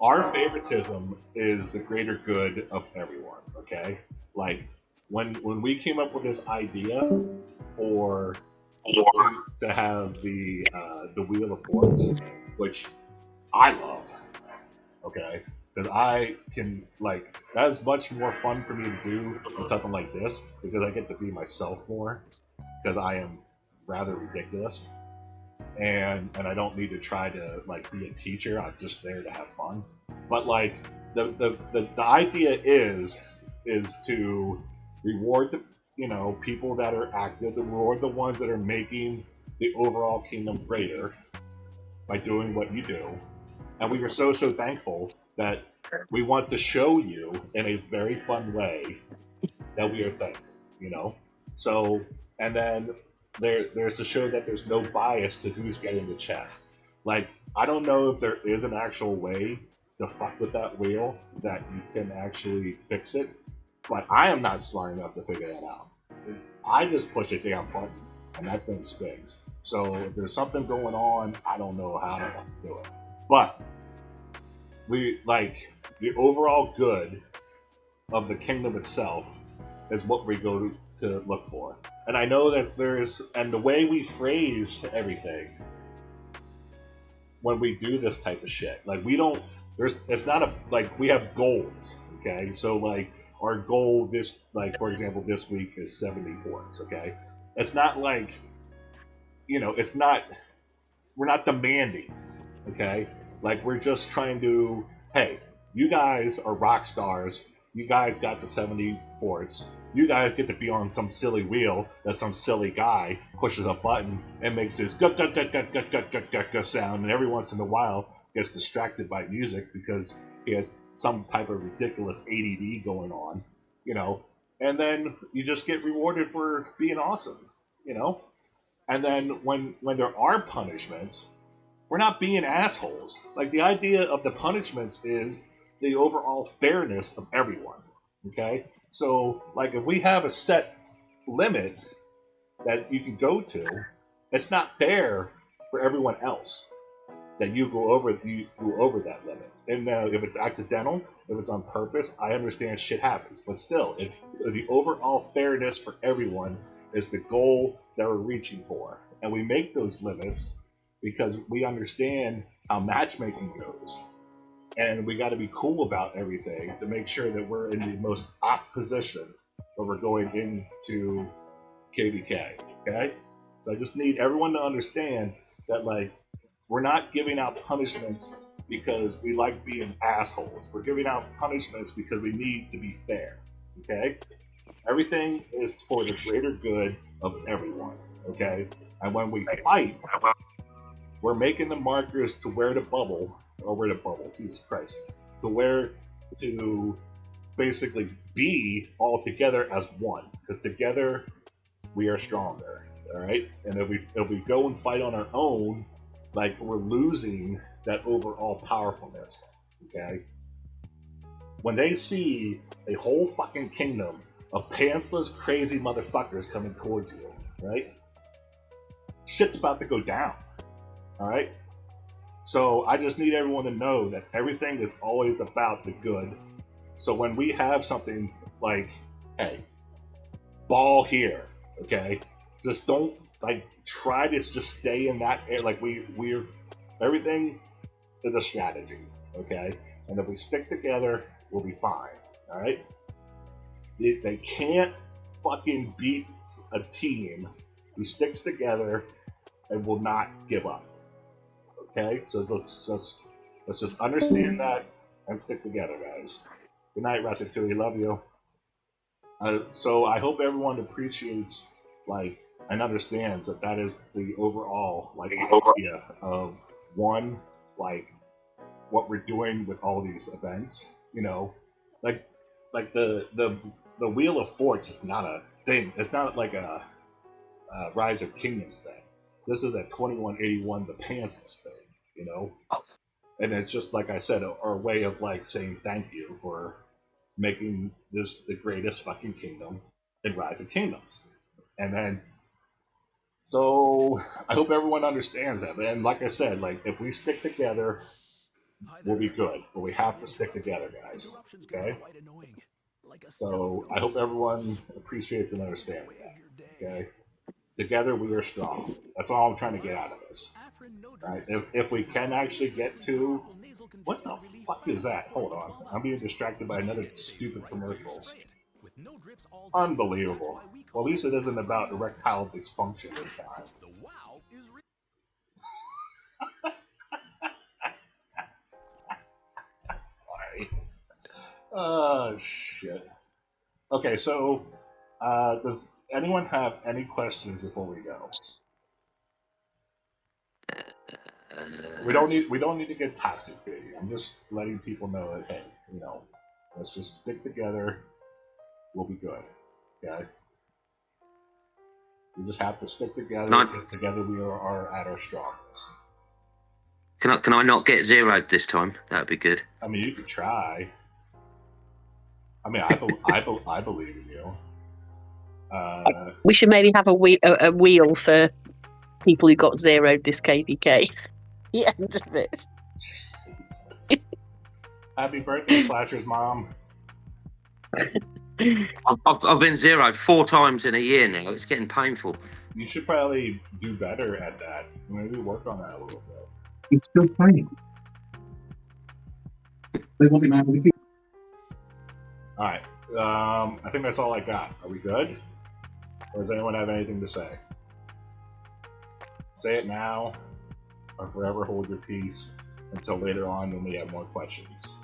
our favoritism is the greater good of everyone. Okay, like when we came up with this idea for to have the Wheel of Forts, which I love. Okay, because I can like that is much more fun for me to do than something like this because I get to be myself more because I am rather ridiculous and I don't need to try to like be a teacher. I'm just there to have fun. But like the idea is to reward the people that are active, to reward the ones that are making the overall kingdom greater by doing what you do. And we were so thankful that we want to show you in a very fun way that we are thankful, So, and then there's to show that there's no bias to who's getting the chest. Like, I don't know if there is an actual way to fuck with that wheel that you can actually fix it, but I am not smart enough to figure that out. I just push a damn button and that thing spins. So if there's something going on, I don't know how to fucking do it. But we like the overall good of the kingdom itself is what we go to look for. And I know that and the way we phrase everything when we do this type of shit, like we don't, it's not like we have goals, okay? So like our goal like for example, this week is 70 ports, okay? It's not like, it's not, we're not demanding, okay? Like we're just trying to, hey, you guys are rock stars. You guys got the 70 ports. You guys get to be on some silly wheel that some silly guy pushes a button and makes this gut gut gut gut gut gut gut gut gut sound, and every once in a while gets distracted by music because he has some type of ridiculous ADD going on, and then you just get rewarded for being awesome, and then when there are punishments, we're not being assholes. Like the idea of the punishments is the overall fairness of everyone. Okay? So like if we have a set limit that you can go to, it's not fair for everyone else that you go over that limit. And if it's accidental, if it's on purpose, I understand shit happens. But still, if the overall fairness for everyone is the goal that we're reaching for, and we make those limits because we understand how matchmaking goes, and we got to be cool about everything to make sure that we're in the most op position when we're going into KVK. Okay, so I just need everyone to understand that like we're not giving out punishments because we like being assholes. We're giving out punishments because we need to be fair. Okay, everything is for the greater good of everyone. Okay, and when we fight, we're making the markers to where to bubble, Jesus Christ, to basically be all together as one, because together we are stronger, all right? And if we go and fight on our own, like we're losing that overall powerfulness, okay? When they see a whole fucking kingdom of pantsless, crazy motherfuckers coming towards you, right? Shit's about to go down. All right. So I just need everyone to know that everything is always about the good. So when we have something like, hey, ball here, okay, just don't like try to just stay in that air. Like we're everything is a strategy, okay, and if we stick together, we'll be fine. All right. They can't fucking beat a team who sticks together and will not give up. Okay, so let's just understand that and stick together, guys. Good night, Ratatouille. Love you. So I hope everyone appreciates and understands that is the overall idea of one, what we're doing with all these events. Like the Wheel of Forts is not a thing. It's not like a Rise of Kingdoms thing. This is a 2181 the pantsless thing. And it's just like I said, our way of saying thank you for making this the greatest fucking kingdom in Rise of Kingdoms. And then so I hope everyone understands that. And like I said, if we stick together, we'll be good. But we have to stick together, guys. Okay? So I hope everyone appreciates and understands that. Okay? Together we are strong. That's all I'm trying to get out of this. Right? If we can actually get to... What the fuck is that? Hold on. I'm being distracted by another stupid commercial. Unbelievable. Well, at least it isn't about erectile dysfunction this time. Sorry. Oh, shit. Okay, so does anyone have any questions before we go? We don't need to get toxic, baby. I'm just letting people know that hey, let's just stick together. We'll be good. Okay. We just have to stick together because together we are at our strongest. Can I not get zeroed this time? That'd be good. I mean, you could try. I mean, I believe in you. We should maybe have a wheel for people who got zeroed this KVK. The end of it. Jesus. Happy birthday, Slasher's mom. I've been zeroed 4 times in a year now. It's getting painful. You should probably do better at that. Maybe work on that a little bit. It's still playing. They want him out of the game. All right. I think that's all I got. Are we good? Or does anyone have anything to say? Say it now, or forever hold your peace until later on when we have more questions.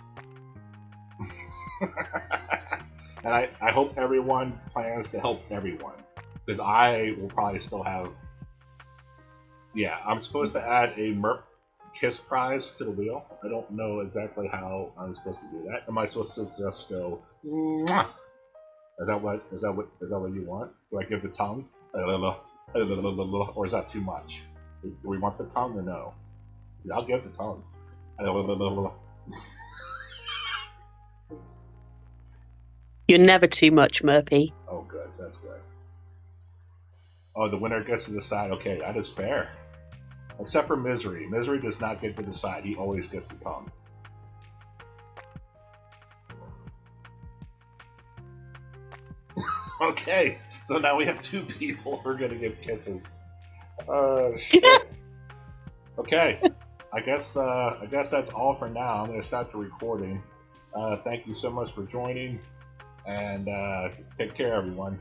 And I hope everyone plans to help everyone, because I will probably still have. Yeah, I'm supposed to add a Merp Kiss prize to the wheel. I don't know exactly how I'm supposed to do that. Am I supposed to just go? Mwah! Is that what you want? Do I give the tongue? Or is that too much? Do we want the tongue or no? Yeah, I'll give the tongue. You're never too much, Merpy. Oh, good. That's good. Oh, the winner gets to decide. Okay, that is fair. Except for Misery. Misery does not get to decide. He always gets the tongue. Okay, so now we have 2 people who are going to give kisses. Shit. Okay, I guess that's all for now. I'm going to start the recording. Thank you so much for joining, and take care, everyone.